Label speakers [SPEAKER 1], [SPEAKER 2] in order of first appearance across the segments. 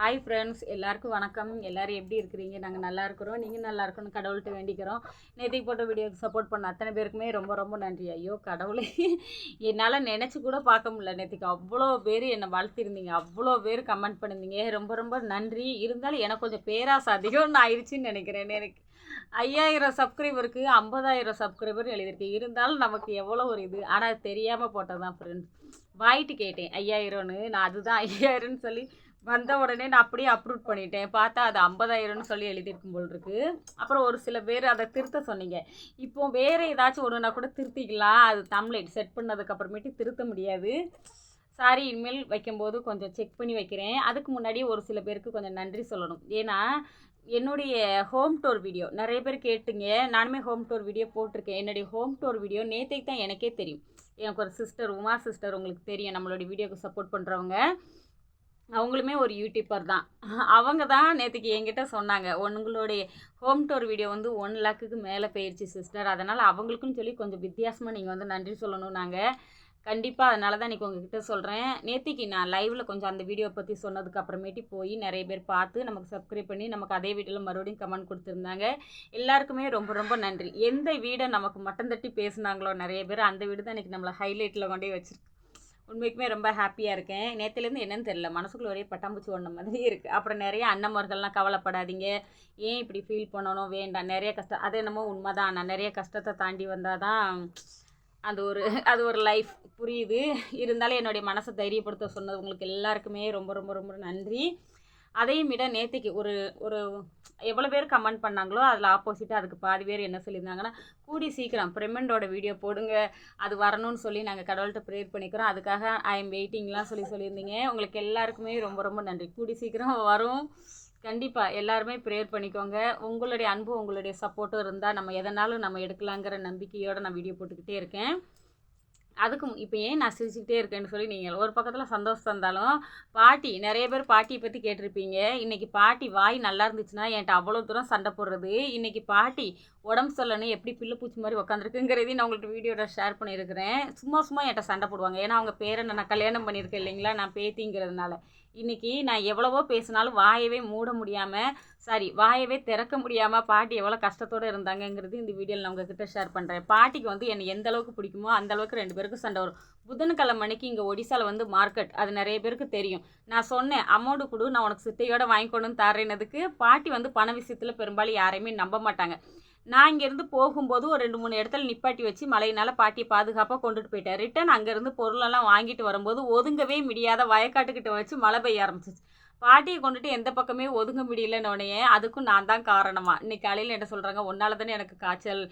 [SPEAKER 1] Hi friends, எல்லாருக்கும் வணக்கம். எல்லோரும் எப்படி இருக்கிறீங்க? நாங்கள் நல்லா இருக்கிறோம். நீங்கள் நல்லா இருக்கணும் கடவுள்கிட்ட வேண்டிக்கிறோம். நேற்றுக்கு போட்ட வீடியோக்கு சப்போர்ட் பண்ண அத்தனை பேருக்குமே ரொம்ப ரொம்ப நன்றி. ஐயோ கடவுளே, என்னால் நினச்சி கூட பார்க்க முடியல. நேற்றுக்கு அவ்வளோ பேர் என்னை வாழ்த்திருந்தீங்க, அவ்வளோ பேர் கமெண்ட் பண்ணியிருந்தீங்க. ரொம்ப ரொம்ப நன்றி. இருந்தாலும் எனக்கு கொஞ்சம் பேராசை அதிகம்னு ஆயிடுச்சுன்னு நினைக்கிறேன். எனக்கு 5000 சப்ஸ்கிரைபருக்கு 50,000 சப்ஸ்கிரைபர் எழுதியிருக்கு. இருந்தாலும் நமக்கு எவ்வளோ ஒரு இது, ஆனால் தெரியாமல் போட்டது தான் ஃப்ரெண்ட்ஸ். வாயிட்டு கேட்டேன் 5000ன்னு. நான் அதுதான் 5000ன்னு சொல்லி வந்த உடனே நான் அப்படியே அப்ரூவ் பண்ணிட்டேன். பார்த்தா அது 50,000ன்னு சொல்லி எழுதியிருக்கும் போல் இருக்குது. அப்புறம் ஒரு சில பேர் அதை திருத்த சொன்னீங்க. இப்போ வேறு ஏதாச்சும் ஒன்றுனா கூட திருத்திக்கலாம். அது தம்ப்லைட் செட் பண்ணதுக்கப்புறமேட்டு திருத்த முடியாது. சாரி, இனிமேல் வைக்கும்போது கொஞ்சம் செக் பண்ணி வைக்கிறேன். அதுக்கு முன்னாடி ஒரு சில பேருக்கு கொஞ்சம் நன்றி சொல்லணும். ஏன்னா என்னுடைய ஹோம் டூர் வீடியோ நிறைய பேர் கேட்டுங்க. நானுமே ஹோம் டூர் வீடியோ போட்டிருக்கேன். என்னுடைய ஹோம் டூர் வீடியோ நேற்றைக்கு தான் எனக்கே தெரியும். எனக்கு ஒரு சிஸ்டர், உமா சிஸ்டர், உங்களுக்கு தெரியும், நம்மளுடைய வீடியோக்கு சப்போர்ட் பண்ணுறவங்க. அவங்களுமே ஒரு யூடியூப்பர் தான். அவங்க தான் நேற்றுக்கு என்கிட்ட சொன்னாங்க, உங்களுடைய ஹோம் டூர் வீடியோ வந்து 1 lakhக்கு மேலே போயிடுச்சு சிஸ்டர், அதனால் அவங்களுக்குன்னு சொல்லி கொஞ்சம் வித்தியாசமாக நீங்கள் வந்து நன்றி சொல்லணும். நாங்கள் கண்டிப்பாக அதனால தான் இன்றைக்கி உங்ககிட்ட சொல்கிறேன். நேற்றுக்கு நான் லைவில் கொஞ்சம் அந்த வீடியோ பற்றி சொன்னதுக்கு அப்புறமேட்டு போய் நிறைய பேர் பார்த்து நமக்கு சப்ஸ்கிரைப் பண்ணி நமக்கு அதே வீடியோவில் மறுபடியும் கமெண்ட் கொடுத்துருந்தாங்க. எல்லாருக்குமே ரொம்ப ரொம்ப நன்றி. எந்த வீடை நமக்கு மட்டம் தட்டி பேசுனாங்களோ நிறைய பேர், அந்த வீடு தான் இன்றைக்கி நம்மளை ஹைலைட்டில் கொண்டே வச்சுருக்கு. உண்மைக்குமே ரொம்ப ஹாப்பியாக இருக்கேன். நேற்றுலேருந்து என்னன்னு தெரியல, மனசுக்குள்ள ஒரே பட்டாம்பூச்சி ஒன்று மாதிரி இருக்குது. அப்புறம் நிறைய அண்ணன்மார்கள்லாம் கவலைப்படாதீங்க, ஏன் இப்படி ஃபீல் பண்ணணும், வேண்டாம், நிறைய கஷ்டம், அது என்னமோ உண்மை தான். நான் நிறைய கஷ்டத்தை தாண்டி வந்தால் தான் அது ஒரு லைஃப் புரியுது. இருந்தாலும் என்னுடைய மனசை தைரியப்படுத்த சொன்னது உங்களுக்கு எல்லாருக்குமே ரொம்ப ரொம்ப ரொம்ப நன்றி. அதையும் விட நேற்றுக்கு ஒரு ஒரு எவ்வளோ பேர் கமெண்ட் பண்ணாங்களோ அதில் ஆப்போசிட்டாக அதுக்கு பாதி பேர் என்ன சொல்லியிருந்தாங்கன்னா, கூடி சீக்கிரம் ப்ரெமெண்டோட வீடியோ போடுங்க, அது வரணும்னு சொல்லி நாங்கள் கடவுள்கிட்ட ப்ரேயர் பண்ணிக்கிறோம், அதுக்காக ஐ எம் வெயிட்டிங்லாம் சொல்லியிருந்தீங்க. உங்களுக்கு எல்லாருக்குமே ரொம்ப ரொம்ப நன்றி. கூடி சீக்கிரம் வரும். கண்டிப்பாக எல்லாருமே ப்ரேயர் பண்ணிக்கோங்க. உங்களுடைய அன்பு, உங்களுடைய சப்போர்ட்டும் இருந்தால் நம்ம எதனாலும் நம்ம எடுக்கலாங்கிற நம்பிக்கையோடு நான் வீடியோ போட்டுக்கிட்டே இருக்கேன். அதுக்கு இப்போ ஏன் நான் சிரிச்சுக்கிட்டே இருக்கேன்னு சொல்லி நீங்கள் ஒரு பக்கத்தில் சந்தோஷம் இருந்தாலும், பாட்டி நிறைய பேர் பாட்டியை பற்றி கேட்டிருப்பீங்க. இன்றைக்கி பாட்டி வாய் நல்லா இருந்துச்சுன்னா என்கிட்ட அவ்வளோ தூரம் சண்டை போடுறது. இன்றைக்கி பாட்டி உடம்பு சொல்லணும் எப்படி பில்லு பூச்சி மாதிரி உட்காந்துருக்குங்கிறதையும் நான் உங்கள்கிட்ட வீடியோவில் ஷேர் பண்ணியிருக்கிறேன். சும்மா என்கிட்ட சண்டை போடுவாங்க. ஏன்னா அவங்க பேரனை நான் கல்யாணம் பண்ணியிருக்கேன் இல்லைங்களா, நான் பேத்திங்கிறதுனால. இன்றைக்கி நான் எவ்வளவோ பேசினாலும் வாயவே மூட முடியாமல், வாயவே திறக்க முடியாமல் பாட்டி எவ்வளோ கஷ்டத்தோடு இருந்தாங்கங்கிறது இந்த வீடியோவில் நான் உங்ககிட்ட ஷேர் பண்ணுறேன். பாட்டிக்கு வந்து என்னை எந்த அளவுக்கு பிடிக்குமோ அந்த அளவுக்கு 2 பேருக்கும் சண்டை வரும். புதன்கிழமை அன்னைக்கு இங்கே ஒடிசாவில் வந்து மார்க்கெட், அது நிறைய பேருக்கு தெரியும். நான் சொன்னேன், அமௌண்ட்டு கொடு, நான் உனக்கு சித்தையோடு வாங்கிக்கொண்டு தரேனதுக்கு பாட்டி வந்து பண விஷயத்தில் பெரும்பாலும் யாரையுமே நம்ப மாட்டாங்க. நான் இங்கேருந்து போகும்போது ஒரு 2-3 இடத்துல நிப்பாட்டி வச்சு மழையினால் பாட்டியை பாதுகாப்பாக கொண்டுட்டு போயிட்டேன். ரிட்டன் அங்கேருந்து பொருளெல்லாம் வாங்கிட்டு வரும்போது ஒதுங்கவே முடியாத வயக்காட்டுக்கிட்ட வச்சு மழை பெய்ய ஆரம்பிச்சிச்சு. பாட்டியை கொண்டுட்டு எந்த பக்கமே ஒதுங்க முடியலன்னொடனே அதுக்கும் நான் தான் காரணமா. இன்றைக்கி காலையில் என்ன சொல்கிறாங்க, ஒன்றால் தானே எனக்கு காய்ச்சல்,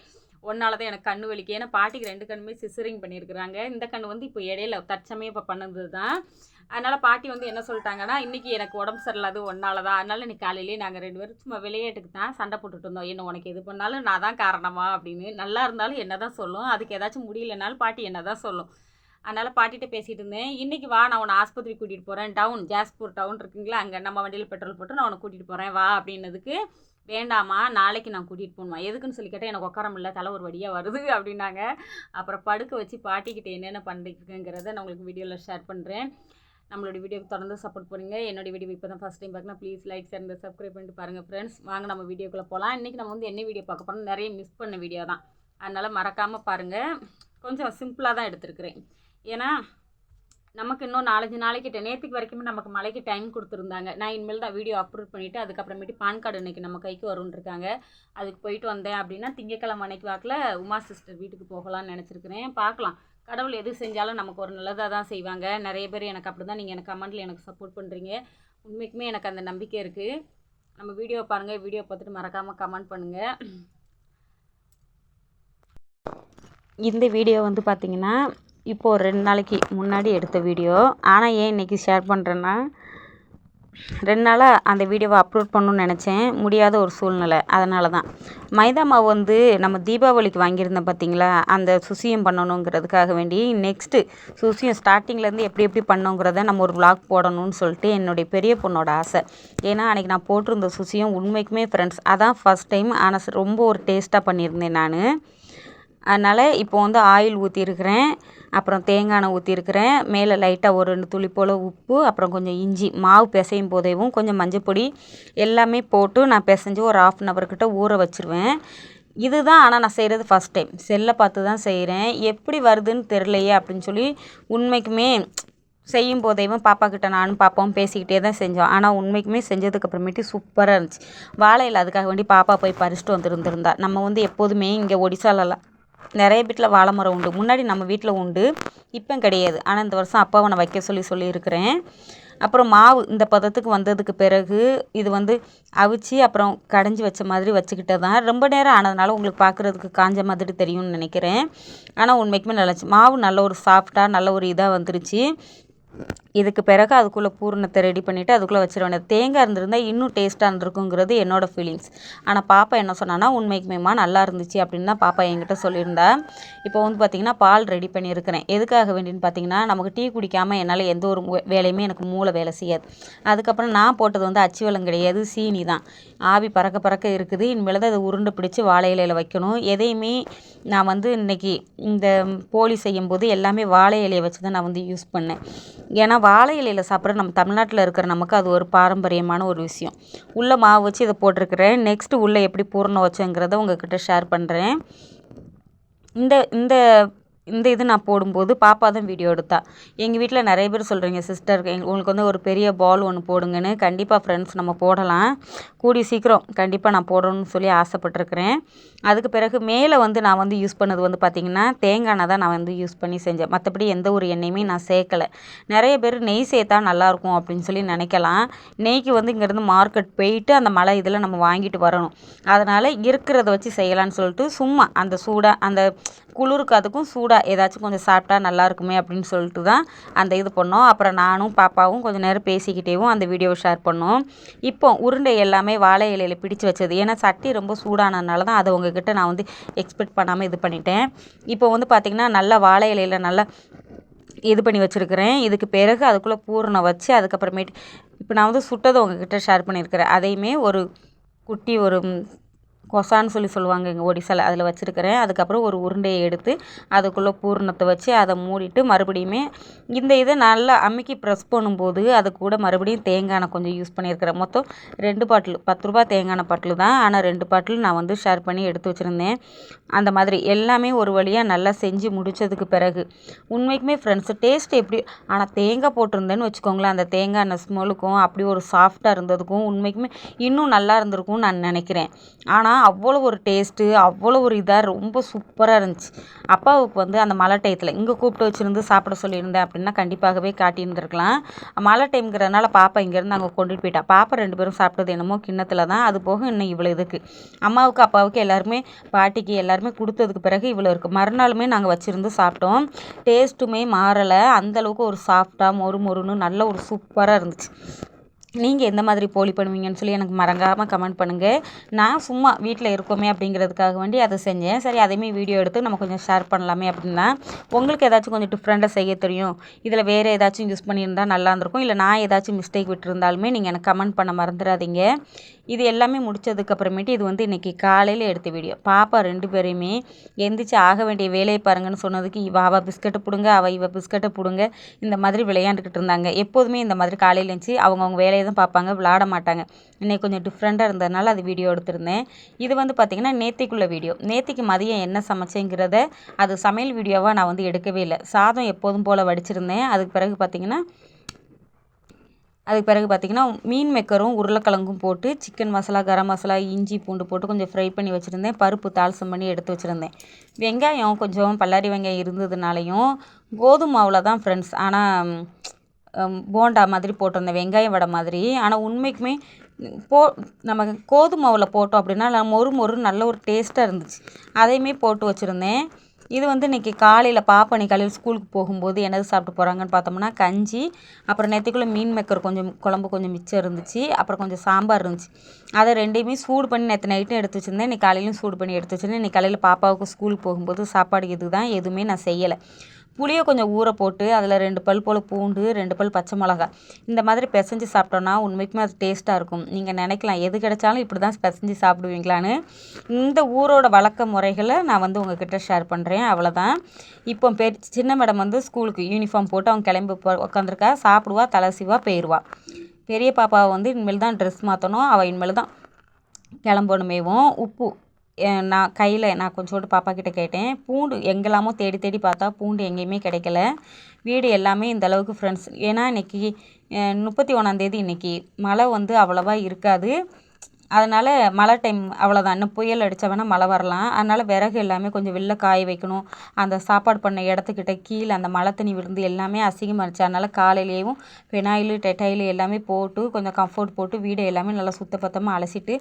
[SPEAKER 1] ஒன்றால் தான் எனக்கு கண்ணு வலிக்கு. ஏன்னா பாட்டிக்கு 2 கண்ணுமே சிசரிங் பண்ணியிருக்கிறாங்க. இந்த கண் வந்து இப்போ இடையில தற்சமயம் இப்போ பண்ணது தான். அதனால் பாட்டி வந்து என்ன சொல்லிட்டாங்கன்னா, இன்றைக்கி எனக்கு உடம்பு சரியில்லாது ஒன்றால் தான், அதனால் இன்றைக்கி காலையிலேயே நாங்கள் 2 பேரும் சும்மா விளையாட்டுக்கு தான் சண்டை போட்டுட்டு இருந்தோம். என்ன உனக்கு எது பண்ணாலும் நான் தான் காரணமா அப்படின்னு. நல்லா இருந்தாலும் என்ன தான் சொல்லும், அதுக்கு ஏதாச்சும் முடியலனாலும் பாட்டி என்ன தான் சொல்லும். அதனால் பாட்டிகிட்ட பேசிகிட்டு இருந்தேன். இன்றைக்கி வா, நான் உன்னை ஆஸ்பத்திரி கூட்டிகிட்டு போகிறேன், ஜாஸ்பூர் டவுன் இருக்குங்களா, அங்கே நம்ம வண்டியில் பெட்ரோல் போட்டு நான் உன்னை கூட்டிகிட்டு போகிறேன் வா அப்படின்னதுக்கு, வேண்டாமா நாளைக்கு நான் கூட்டிகிட்டு போகணுமா, எதுக்குன்னு சொல்லி கேட்டால் எனக்கு உட்கார முடியல, தலை ஒரு வழியாக வருது அப்படின்னாங்க. அப்புறம் படுக்க வச்சு பாட்டிக்கிட்ட என்னென்ன பண்ணிருக்குங்கிறத நான் உங்களுக்கு வீடியோவில் ஷேர் பண்ணுறேன். நம்மளோட வீடியோக்கு தொடர்ந்து சப்போர்ட் பண்ணுங்க. என்னோடய வீடியோ இப்போ தான் ஃபஸ்ட் டைம் பார்க்கணும், ப்ளீஸ் லைக் ஷேர் சப்ஸ்கிரைப் பண்ணிட்டு பாருங்கள் ஃப்ரெண்ட்ஸ். வாங்க நம்ம வீடியோக்குள்ளே போகலாம். இன்றைக்கி நம்ம வந்து என்ன வீடியோ பார்க்க போகிறோம், நிறைய மிஸ் பண்ண வீடியோ தான், அதனால் மறக்காமல் பாருங்கள். கொஞ்சம் சிம்பிளாக தான் எடுத்துருக்கிறேன். ஏன்னா நமக்கு இன்னும் 4-5 நாளைக்கு, நேற்றுக்கு வரைக்குமே நமக்கு மழைக்கு டைம் கொடுத்துருந்தாங்க. நான் இனிமேல் தான் வீடியோ அப்லோட் பண்ணிவிட்டு அதுக்கப்புறமேட்டு பான் கார்டு இன்றைக்கி நம்ம கைக்கு வரும்ன்ருக்காங்க. அதுக்கு போயிட்டு வந்தேன் அப்படின்னா திங்கக்கிழமை அன்னைக்கு வாக்கில் உமா சிஸ்டர் வீட்டுக்கு போகலான்னு நினச்சிருக்கிறேன். பார்க்கலாம், கடவுள் எது செஞ்சாலும் நமக்கு ஒரு நல்லதாக தான் செய்வாங்க. நிறைய பேர் எனக்கு அப்படி தான் நீங்கள் எனக்கு கமெண்ட்டில் எனக்கு சப்போர்ட் பண்ணுறீங்க. உண்மைக்குமே எனக்கு அந்த நம்பிக்கை இருக்குது. நம்ம வீடியோ பாருங்கள், வீடியோ பார்த்துட்டு மறக்காமல் கமெண்ட் பண்ணுங்கள். இந்த வீடியோ வந்து பார்த்திங்கன்னா இப்போது 2 நாளைக்கு முன்னாடி எடுத்த வீடியோ. ஆனால் ஏன் இன்றைக்கி ஷேர் பண்ணுறேன்னா, 2 நாளாக அந்த வீடியோவை அப்லோட் பண்ணணுன்னு நினச்சேன், முடியாத ஒரு சூழ்நிலை. அதனால தான் மைதா மாவு வந்து நம்ம தீபாவளிக்கு வாங்கியிருந்தேன் பார்த்திங்களா, அந்த சுசியம் பண்ணணுங்கிறதுக்காக வேண்டி நெக்ஸ்ட்டு சுசியம் ஸ்டார்டிங்லேருந்து எப்படி பண்ணோங்கிறத நம்ம ஒரு vlog போடணும்னு சொல்லிட்டு என்னுடைய பெரிய பொண்ணோட ஆசை. ஏன்னா அன்றைக்கி நான் போட்டிருந்த சுசியம் உண்மைக்குமே ஃப்ரெண்ட்ஸ் அதான் ஃபஸ்ட் டைம், ஆனால் ரொம்ப ஒரு டேஸ்ட்டாக பண்ணியிருந்தேன் நான். அதனால் இப்போ வந்து ஆயில் ஊற்றிருக்கிறேன். அப்புறம் தேங்காய் எண்ணெய் ஊற்றிருக்கிறேன். மேலே லைட்டாக ஒரு 2 துளி போல் உப்பு, அப்புறம் கொஞ்சம் இஞ்சி, மாவு பிசையும் போதேவும் கொஞ்சம் மஞ்சப்பொடி எல்லாமே போட்டு நான் பிசைஞ்சு ஒரு 1/2 அன் ஹவர் கிட்ட ஊற வச்சுருவேன். இதுதான் ஆனால் நான் செய்கிறது ஃபஸ்ட் டைம். செல்லை பார்த்து தான் செய்கிறேன். எப்படி வருதுன்னு தெரிலையே அப்படின்னு சொல்லி உண்மைக்குமே செய்யும் போதேவும் பாப்பா கிட்ட நானும் பாப்பாவும் பேசிக்கிட்டே தான் செஞ்சோம். ஆனால் உண்மைக்குமே செஞ்சதுக்கு அப்புறமேட்டு சூப்பராக இருந்துச்சு. வாழை இலை அதுக்காக வேண்டி பாப்பா போய் பறிச்சுட்டு வந்துருந்துருந்தா. நம்ம வந்து எப்போதுமே இங்கே ஒடிசாலலாம் நிறைய வீட்டில் வாழை மரம் உண்டு. முன்னாடி நம்ம வீட்டில் உண்டு, இப்போ கிடையாது. ஆனால் இந்த வருஷம் அப்பாவை நான் வைக்க சொல்லியிருக்கிறேன். அப்புறம் மாவு இந்த பதத்துக்கு வந்ததுக்கு பிறகு இது வந்து அவிச்சு அப்புறம் கடைஞ்சி வச்ச மாதிரி வச்சுக்கிட்டே தான். ரொம்ப நேரம் ஆனதுனால உங்களுக்கு பார்க்குறதுக்கு காஞ்ச மாதிரி தெரியும்னு நினைக்கிறேன். ஆனால் உண்மைக்குமே நல்லாச்சு. மாவு நல்ல ஒரு சாஃப்டாக நல்ல ஒரு இதாக வந்துருச்சு. இதுக்கு பிறகு அதுக்குள்ளே பூரணத்தை ரெடி பண்ணிவிட்டு அதுக்குள்ளே வச்சிட வேண்டியது. தேங்காய் இருந்திருந்தால் இன்னும் டேஸ்ட்டாக இருந்திருக்குங்கிறது என்னோடய ஃபீலிங்ஸ். ஆனால் பாப்பா என்ன சொன்னான்னா உண்மைக்குமேம்மா நல்லா இருந்துச்சு அப்படின்னு தான் பாப்பா என்கிட்ட சொல்லியிருந்தா. இப்போ வந்து பார்த்திங்கன்னா பால் ரெடி பண்ணியிருக்கிறேன். எதுக்காக வேண்டின்னு பார்த்தீங்கன்னா நமக்கு டீ குடிக்காமல் என்னால் எந்த ஒரு வேலையுமே எனக்கு மூளை வேலை செய்யாது. அதுக்கப்புறம் நான் போட்டது வந்து அச்சு வெல்லம் கிடையாது, சீனி தான். ஆவி பறக்க இருக்குது. இனிமேல் தான் அதை உருண்டை பிடிச்சி வாழை இலையில் வைக்கணும். எதையுமே நான் வந்து இன்றைக்கி இந்த போலி செய்யும்போது எல்லாமே வாழை இலையை வச்சு தான் நான் வந்து யூஸ் பண்ணேன். ஏன்னா வாழை இலையில் சாப்பிட்ற நம்ம தமிழ்நாட்டில் இருக்கிற நமக்கு அது ஒரு பாரம்பரியமான ஒரு விஷயம். உள்ளே மாவு வச்சு இதை போட்டிருக்கிறேன். நெக்ஸ்ட்டு உள்ளே எப்படி பூரணம் வச்சேங்கிறத உங்கள்கிட்ட ஷேர் பண்ணுறேன். இந்த இந்த இந்த இது நான் போடும்போது பாப்பா தான் வீடியோ எடுத்தா. எங்கள் வீட்டில் நிறைய பேர் சொல்கிறீங்க சிஸ்டர் உங்களுக்கு வந்து ஒரு பெரிய பால் ஒன்று போடுங்கன்னு. கண்டிப்பாக ஃப்ரெண்ட்ஸ் நம்ம போடலாம். கூடிய சீக்கிரம் கண்டிப்பாக நான் போடணும்னு சொல்லி ஆசைப்பட்ருக்கிறேன். அதுக்கு பிறகு மேலே வந்து நான் வந்து யூஸ் பண்ணது வந்து பார்த்திங்கன்னா தேங்காய் எண்ணெய் தான் நான் வந்து யூஸ் பண்ணி செஞ்சேன். மற்றபடி எந்த ஒரு எண்ணெயுமே நான் சேர்க்கலை. நிறைய பேர் நெய் சேர்த்தா நல்லாயிருக்கும் அப்படின்னு சொல்லி நினைக்கலாம். நெய்க்கு வந்து இங்கேருந்து மார்க்கெட் போயிட்டு அந்த மலை இதில் நம்ம வாங்கிட்டு வரணும். அதனால் இருக்கிறத வச்சு செய்யலான்னு சொல்லிட்டு சும்மா அந்த சூடாக அந்த குளிருக்கு அதுக்கும் சூடாக ஏதாச்சும் கொஞ்சம் சாப்பிட்டா நல்லா இருக்குமே அப்படின்னு சொல்லிட்டு தான் அந்த இது பண்ணோம். அப்புறம் நானும் பாப்பாவும் கொஞ்சம் நேரம் பேசிக்கிட்டேவும் அந்த வீடியோவை ஷேர் பண்ணோம். இப்போ உருண்டை எல்லாமே வாழை இலையில் பிடிச்சு வச்சது. ஏன்னா சட்டி ரொம்ப சூடானதுனால தான் அதை உங்ககிட்ட நான் வந்து எக்ஸ்பெக்ட் பண்ணாமல் இது பண்ணிட்டேன். இப்போ வந்து பார்த்திங்கன்னா நல்லா வாழை இலையில் நல்லா இது பண்ணி வச்சுருக்கிறேன். இதுக்கு பிறகு அதுக்குள்ளே பூரணம் வச்சு அதுக்கப்புறமேட்டு இப்போ நான் வந்து சுட்டதை உங்ககிட்ட ஷேர் பண்ணியிருக்கிறேன். அதையுமே ஒரு குட்டி ஒரு கொசான்னு சொல்லுவாங்க எங்கள் ஒடிசால, அதில் வச்சுருக்கிறேன். அதுக்கப்புறம் ஒரு உருண்டையை எடுத்து அதுக்குள்ளே பூரணத்தை வச்சு அதை மூடிட்டு மறுபடியுமே இந்த இதை நல்லா அமுக்கி ப்ரெஸ் பண்ணும்போது அது கூட மறுபடியும் தேங்காய் எண்ணெய் கொஞ்சம் யூஸ் பண்ணியிருக்கிறேன். மொத்தம் 2 பாட்டில் 10 ரூபா தேங்காய் எண்ணெய் பாட்டில் தான். ஆனால் 2 பாட்டில் நான் வந்து ஷேர் பண்ணி எடுத்து வச்சுருந்தேன். அந்த மாதிரி எல்லாமே ஒரு வழியாக நல்லா செஞ்சு முடித்ததுக்கு பிறகு உண்மைக்குமே ஃப்ரெண்ட்ஸ் டேஸ்ட் எப்படி, ஆனால் தேங்காய் போட்டிருந்தேன்னு வச்சுக்கோங்களேன், அந்த தேங்காய் எண்ணெய் ஸ்மெல்லுக்கும் அப்படி ஒரு சாஃப்டாக இருந்ததுக்கும் உண்மைக்குமே இன்னும் நல்லா இருந்திருக்கும்னு நான் நினைக்கிறேன். ஆனால் அவ்வளோ ஒரு டேஸ்ட்டு அவ்வளோ ஒரு இதாக ரொம்ப சூப்பராக இருந்துச்சு. அப்பாவுக்கு வந்து அந்த மழை டயத்தில் இங்கே கூப்பிட்டு வச்சுருந்து சாப்பிட சொல்லியிருந்தேன் அப்படின்னா கண்டிப்பாகவே காட்டியிருந்துருக்கலாம். மழை டைம்ங்கிறதுனால பாப்பா இங்கேருந்து அங்கே கொண்டுட்டு போயிட்டா. பாப்பா 2 பேரும் சாப்பிட்டது என்னமோ கிண்ணத்தில் தான். அது போக இன்னும் இவ்வளோ இதுக்கு அம்மாவுக்கு அப்பாவுக்கு எல்லாருமே பாட்டிக்கு எல்லாருமே கொடுத்ததுக்கு பிறகு இவ்வளோ இருக்குது. மறுநாளுமே நாங்கள் வச்சுருந்து சாப்பிட்டோம். டேஸ்ட்டுமே மாறலை. அந்தளவுக்கு ஒரு சாஃப்டாக மொறுன்னு நல்ல ஒரு சூப்பராக இருந்துச்சு. நீங்கள் எந்த மாதிரி போலி பண்ணுவீங்கன்னு சொல்லி எனக்கு மறக்காமல் கமெண்ட் பண்ணுங்கள். நான் சும்மா வீட்டில் இருக்கோமே அப்படிங்கிறதுக்காக வேண்டி அதை செஞ்சேன். சரி அதையுமே வீடியோ எடுத்து நம்ம கொஞ்சம் ஷேர் பண்ணலாமே அப்படின்னா. உங்களுக்கு ஏதாச்சும் கொஞ்சம் டிஃப்ரெண்ட்டாக செய்ய தெரியும், இதில் வேறு ஏதாச்சும் யூஸ் பண்ணியிருந்தால் நல்லா இருந்திருக்கும், இல்லை நான் ஏதாச்சும் மிஸ்டேக் விட்டுருந்தாலுமே நீங்கள் எனக்கு கமெண்ட் பண்ண மறந்துடாதீங்க. இது எல்லாமே முடித்ததுக்கப்புறமேட்டு இது வந்து இன்றைக்கி காலையில் எடுத்த வீடியோ. பாப்பா 2 பேரையுமே எந்திரிச்சு ஆக வேண்டிய வேலையை பாருங்கன்னு சொன்னதுக்கு அவள் பிஸ்கட்டை பிடுங்க இவ பிஸ்கட்டை பிடுங்க இந்த மாதிரி விளையாண்டுக்கிட்டு இருந்தாங்க. எப்போதுமே இந்த மாதிரி காலையில் எழுந்துச்சி அவங்கவுங்க வேலையை தான் பார்ப்பாங்க, விளையாட மாட்டாங்க. இன்றைக்கி கொஞ்சம் டிஃப்ரெண்ட்டாக இருந்ததுனால அது வீடியோ எடுத்திருந்தேன். இது வந்து பார்த்திங்கன்னா நேத்திக்குள்ள வீடியோ. நேத்திக்கு மதியம் என்ன சமைச்சேங்கிறத அது சமையல் வீடியோவாக நான் வந்து எடுக்கவே இல்லை. சாதம் எப்போதும் போல் வடிச்சிருந்தேன். அதுக்கு பிறகு பார்த்திங்கன்னா மீன் மேக்கரும் உருளைக்கிழங்கும் போட்டு சிக்கன் மசாலா கரம் மசாலா இஞ்சி பூண்டு போட்டு கொஞ்சம் ஃப்ரை பண்ணி வச்சுருந்தேன். பருப்பு தாளிசம் பண்ணி எடுத்து வச்சுருந்தேன். வெங்காயம் கொஞ்சம் பல்லாரி வெங்காயம் இருந்ததுனாலையும் கோதுமை மாவில் தான் ஃப்ரெண்ட்ஸ், ஆனால் போண்டா மாதிரி போட்டிருந்தேன், வெங்காயம் வடை மாதிரி. ஆனால் உண்மைக்குமே நம்ம கோதுமை மாவில் போட்டோம் அப்படின்னா மொறு நல்ல ஒரு டேஸ்ட்டாக இருந்துச்சு. அதையுமே போட்டு வச்சுருந்தேன். இது வந்து இன்றைக்கி காலையில் பாப்பா காலையில் ஸ்கூலுக்கு போகும்போது என்னது சாப்பிட்டு போகிறாங்கன்னு பார்த்தோம்னா கஞ்சி, அப்புறம் நேற்றுக்குள்ளே மீன் மேக்கர் கொஞ்சம் குழம்பு கொஞ்சம் மிச்சம் இருந்துச்சு, அப்புறம் கொஞ்சம் சாம்பார் இருந்துச்சு. அதை 2யுமே சூடு பண்ணி நேற்று நைட்டும் எடுத்து வச்சுருந்தேன். இன்றைக்கி காலையிலும் சூடு பண்ணி எடுத்து வச்சுருந்தேன். இன்றைக்கி காலையில் பாப்பாவுக்கு ஸ்கூலுக்கு போகும்போது சாப்பாடு இது தான், எதுவுமே நான் செய்யலை. புளியை கொஞ்சம் ஊற போட்டு அதில் 2 பல் போல் பூண்டு, 2 பல் பச்சை மிளகா இந்த மாதிரி பிசைஞ்சு சாப்பிட்டோன்னா உண்மைக்குமே அது டேஸ்ட்டாக இருக்கும். நீங்கள் நினைக்கலாம் எது கிடைச்சாலும் இப்படி தான் பிசைஞ்சு சாப்பிடுவீங்களான்னு. இந்த ஊரோட வழக்க முறைகளை நான் வந்து உங்ககிட்ட ஷேர் பண்ணுறேன். அவ்வளோதான். இப்போ சின்ன மேடம் வந்து ஸ்கூலுக்கு யூனிஃபார்ம் போட்டு அவங்க கிளம்பி உட்காந்துருக்கா. சாப்பிடுவா, தலை சீவா, போயிடுவா. பெரிய பாப்பாவை வந்து இனிமேல் தான் ட்ரெஸ் மாற்றணும். அவள் இனிமேல் தான் கிளம்பணுமேவும். உப்பு நான் கொஞ்சோண்டு பாப்பா கிட்ட கேட்டேன். பூண்டு எங்கெல்லாமோ தேடி தேடி பார்த்தா பூண்டு எங்கேயுமே கிடைக்கல. வீடு எல்லாமே இந்த அளவுக்கு ஃப்ரெண்ட்ஸ். ஏன்னா இன்றைக்கி 31ஆந்தேதி இன்றைக்கி மழை வந்து அவ்வளோவா இருக்காது. அதனால் மழை டைம் அவ்வளோதான். இன்னும் புயல் அடித்தா வேணால் மழை வரலாம். அதனால் விறகு எல்லாமே கொஞ்சம் வெளில காய வைக்கணும். அந்த சாப்பாடு பண்ண இடத்துக்கிட்ட கீழே அந்த மழை தண்ணி விழுந்து எல்லாமே அசிங்கமாக இருந்துச்சு. அதனால் காலையிலேயும் பெனாயிலு, டெட்டாயிலு எல்லாமே போட்டு கொஞ்சம் கம்ஃபோர்ட் போட்டு வீடை எல்லாமே நல்லா சுத்தபத்தமாக அலசிட்டு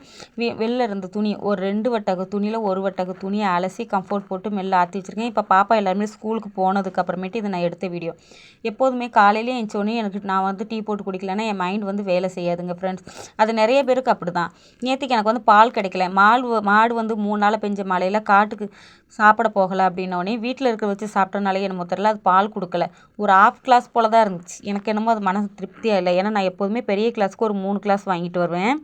[SPEAKER 1] வெளில இருந்த துணி ஒரு 2 வட்டகு துணியில் 1 வட்டகு துணியை அலசி கம்ஃபோர்ட் போட்டு மெல்ல ஆற்றி வச்சுருக்கேன். இப்போ பாப்பா எல்லாருமே ஸ்கூலுக்கு போனதுக்கு அப்புறமேட்டு இதை நான் எடுத்த வீடியோ. எப்போதுமே காலையிலே எழுந்தோடனே நான் வந்து டீ போட்டு குடிக்கலன்னா என் மைண்ட் வந்து வேலை செய்யாதுங்க ஃப்ரெண்ட்ஸ். அது நிறைய பேருக்கு அப்படி தான். நேற்றுக்கு எனக்கு வந்து பால் கிடைக்கல. மாடு வந்து 3 நாள் பெஞ்ச மழையில் காட்டுக்கு சாப்பிட போகலை அப்படின்னோடனே வீட்டில் இருக்கிற வச்சு சாப்பிட்டனாலே என்னமோ தெரியல, அது பால் கொடுக்கல. ஒரு 1/2 கிளாஸ் போல் தான் இருந்துச்சு. எனக்கு என்னமோ அது மனசு திருப்தியாக இல்லை. ஏன்னா நான் எப்போதுமே பெரிய கிளாஸுக்கு ஒரு 3 கிளாஸ் வாங்கிட்டு வருவேன்.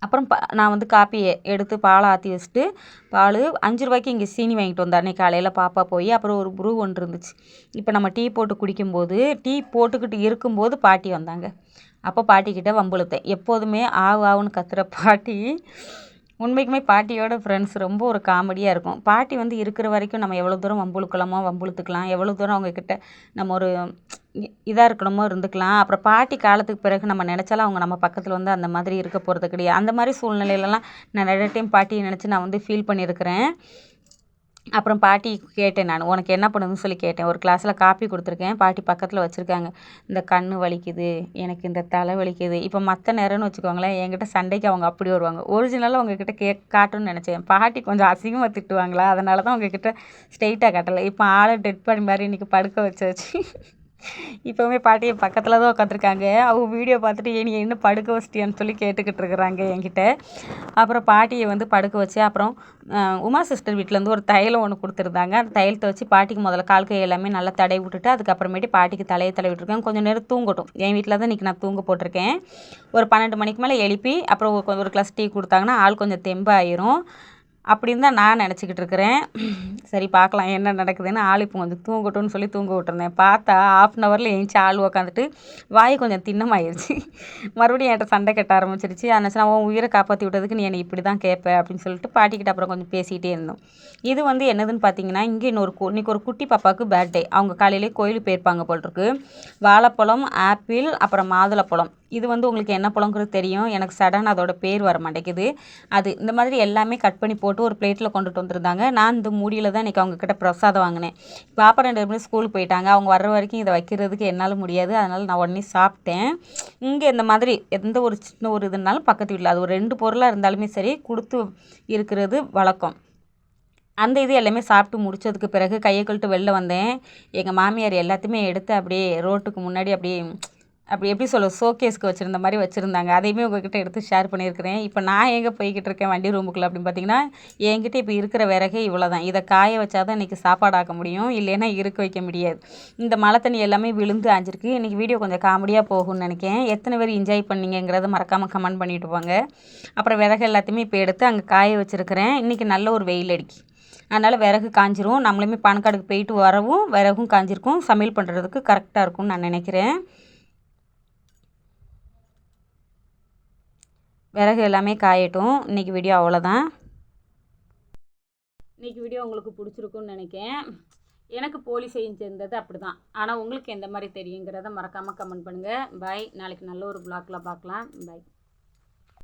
[SPEAKER 1] அப்புறம் நான் வந்து காப்பியை எடுத்து பாலை ஆற்றி வச்சுட்டு பால் 5 ரூபாய்க்கு இங்கே சீனி வாங்கிட்டு வந்தேன் அன்றைக்கி காலையில் பாப்பா போய். அப்புறம் ஒரு ப்ரூ ஒன்று இருந்துச்சு. இப்போ நம்ம டீ போட்டு குடிக்கும்போது டீ போட்டுக்கிட்டு இருக்கும்போது பாட்டி வந்தாங்க. அப்போ பாட்டிக்கிட்ட வம்புழுத்தேன். எப்போதுமே ஆவுன்னு கத்துற பாட்டி உண்மைக்குமே பாட்டியோட ஃப்ரெண்ட்ஸ் ரொம்ப ஒரு காமெடியாக இருக்கும். பாட்டி வந்து இருக்கிற வரைக்கும் நம்ம எவ்வளோ தூரம் வம்புழுக்கலாமோ வம்புழுத்துக்கலாம், எவ்வளோ தூரம் அவங்கக்கிட்ட நம்ம ஒரு இதாக இருக்கணுமோ இருந்துக்கலாம். அப்புறம் பாட்டி காலத்துக்கு பிறகு நம்ம நினச்சாலும் அவங்க நம்ம பக்கத்தில் வந்து அந்த மாதிரி இருக்க போகிறது கிடையாது. அந்த மாதிரி சூழ்நிலையிலலாம் நான் நிறைய டைம் பாட்டியை நினச்சி நான் வந்து ஃபீல் பண்ணியிருக்கிறேன். அப்புறம் பாட்டி கேட்டேன், நான் உனக்கு என்ன பண்ணுதுன்னு சொல்லி கேட்டேன். ஒரு கிளாஸில் காப்பி கொடுத்துருக்கேன். பாட்டி பக்கத்தில் வச்சுருக்காங்க. இந்த கண் வலிக்குது, எனக்கு இந்த தலை வலிக்குது. இப்போ மற்ற நேரம்னு வச்சுக்கோங்களேன், என்கிட்ட சண்டைக்கு அவங்க அப்படி வருவாங்க. ஒரிஜினலாக அவங்கக்கிட்ட காட்டணும்னு நினச்சேன். பாட்டி கொஞ்சம் அசிங்கமாக திட்டுவாங்களா, அதனால தான் அவங்கக்கிட்ட ஸ்ட்ரெயிட்டாக காட்டலை. இப்போ ஆளை டெட் பாடி மாதிரி இன்றைக்கி படுக்க வச்சாச்சு. இப்போவுமே பாட்டி பக்கத்தில் தான் உட்காந்துருக்காங்க. அவங்க வீடியோ பார்த்துட்டு நீ என்ன படுக்க வச்சிட்டியான்னு சொல்லி கேட்டுக்கிட்டு இருக்கிறாங்க என்கிட்ட. அப்புறம் பாட்டியை வந்து படுக்க வச்சு அப்புறம் உமா சிஸ்டர் வீட்டிலேருந்து ஒரு தைலம் ஒன்று கொடுத்துருந்தாங்க. அந்த தைலத்தை வச்சு பாட்டிக்கு முதல்ல கால் கை எல்லாமே நல்லா தடவி விட்டுட்டு அதுக்கப்புறமேட்டு பாட்டிக்கு தலையை தடவி விட்டுருக்கேன். கொஞ்சம் நேரம் தூங்கட்டும். என் வீட்டில் தான் இன்றைக்கி நான் தூங்க போட்டிருக்கேன். ஒரு 12 மணிக்கு மேலே எழுப்பி அப்புறம் ஒரு கிளாஸ் டீ கொடுத்தாங்கன்னா ஆள் கொஞ்சம் தெம்பாயிரும் அப்படின்னு தான் நான் நினச்சிக்கிட்டு இருக்கிறேன். சரி பார்க்கலாம் என்ன நடக்குதுன்னு. ஆள் இப்போ கொஞ்சம் தூங்கட்டும்னு சொல்லி தூங்க விட்டுருந்தேன். பார்த்தா 1/2 ஹவரில் எழுந்துச்சி ஆள் உக்காந்துட்டு வாய் கொஞ்சம் திண்ணமாயிருச்சு. மறுபடியும் என்கிட்ட சண்டை கட்ட ஆரம்பிச்சிருச்சு. அதனால நான் உன் உயிரை காப்பாற்றி விட்டதுக்கு நீ என்னை இப்படி தான் கேட்பேன் அப்படின்னு சொல்லிட்டு பாட்டிக்கிட்ட அப்புறம் கொஞ்சம் பேசிகிட்டே இருந்தோம். இது வந்து என்னதுன்னு பார்த்தீங்கன்னா, இங்கே இன்றைக்கி ஒரு குட்டி பாப்பாவுக்கு பர்த்டே. அவங்க காலையிலே கோயிலுக்கு போயிருப்பாங்க போட்டிருக்கு. வாழைப்பழம், ஆப்பிள், அப்புறம் மாதுளப்பழம். இது வந்து உங்களுக்கு என்ன பழங்கிறது தெரியும். எனக்கு சடன் அதோட பேர் வர மாட்டேங்குது. அது இந்த மாதிரி எல்லாமே கட் பண்ணி போட்டு ஒரு பிளேட்டில் கொண்டுட்டு வந்திருந்தாங்க. நான் இந்த மூடியில் தான் இன்றைக்கி அவங்கக்கிட்ட பிரசாதம் வாங்கினேன். பாப்பா 2 பேரும் ஸ்கூலுக்கு போயிட்டாங்க. அவங்க வர்ற வரைக்கும் இதை வைக்கிறதுக்கு என்னால் முடியாது. அதனால் நான் உடனே சாப்பிட்டேன். இங்கே இந்த மாதிரி எந்த ஒரு சின்ன ஒரு இதுனாலும் பக்கத்து வீட்டில் அது ஒரு 2 பொருளாக இருந்தாலுமே சரி கொடுத்து இருக்கிறது வழக்கம். அந்த இது எல்லாமே சாப்பிட்டு முடித்ததுக்கு பிறகு கையை கழுட்டு வெளில வந்தேன். எங்கள் மாமியார் எல்லாத்தையுமே எடுத்து அப்படியே ரோட்டுக்கு முன்னாடி அப்படி எப்படி சொல்ல ஷோகேஸ்க்கு வச்சுருந்த மாதிரி வச்சுருந்தாங்க. அதையுமே உங்கள்கிட்ட எடுத்து ஷேர் பண்ணியிருக்கிறேன். இப்போ நான் எங்கே போய்கிட்டு இருக்கேன் வண்டி ரூமுக்குள்ளே அப்படின்னு பார்த்தீங்கன்னா, என்கிட்ட இப்போ இருக்கிற விறகே இவ்வளோ தான். இதை காய வச்சா தான் இன்றைக்கி சாப்பாடு ஆக்க முடியும், இல்லைன்னா இருக்க வைக்க முடியாது. இந்த மழை தண்ணி எல்லாமே விழுந்து ஆஞ்சிருக்கு. இன்றைக்கி வீடியோ கொஞ்சம் காமெடியாக போகும்னு நினைக்கிறேன். எத்தனை பேர் என்ஜாய் பண்ணிங்கிறத மறக்காமல் கமெண்ட் பண்ணிவிட்டு போங்க. அப்புறம் விறகு எல்லாத்தையுமே இப்போ எடுத்து அங்கே காய வச்சுருக்கிறேன். இன்றைக்கி நல்ல ஒரு வெயில் அடிக்கி, அதனால் விறகு காஞ்சிரும். நம்மளுமே பானக்காடுக்கு போயிட்டு வரவும் விறகும் காஞ்சிருக்கும். சமையல் பண்ணுறதுக்கு கரெக்டாக இருக்கும்னு நான் நினைக்கிறேன். விறகு எல்லாமே காயட்டும். இன்றைக்கி வீடியோ அவ்வளோதான். இன்றைக்கி வீடியோ உங்களுக்கு பிடிச்சிருக்குன்னு நினைக்கிறேன். எனக்கு போலி செஞ்சிருந்தது அப்படி தான். ஆனால் உங்களுக்கு எந்த மாதிரி தெரியுங்கிறத மறக்காமல் கமெண்ட் பண்ணுங்கள். பாய். நாளைக்கு நல்ல ஒரு வ்ளாகில் பார்க்கலாம். பாய்.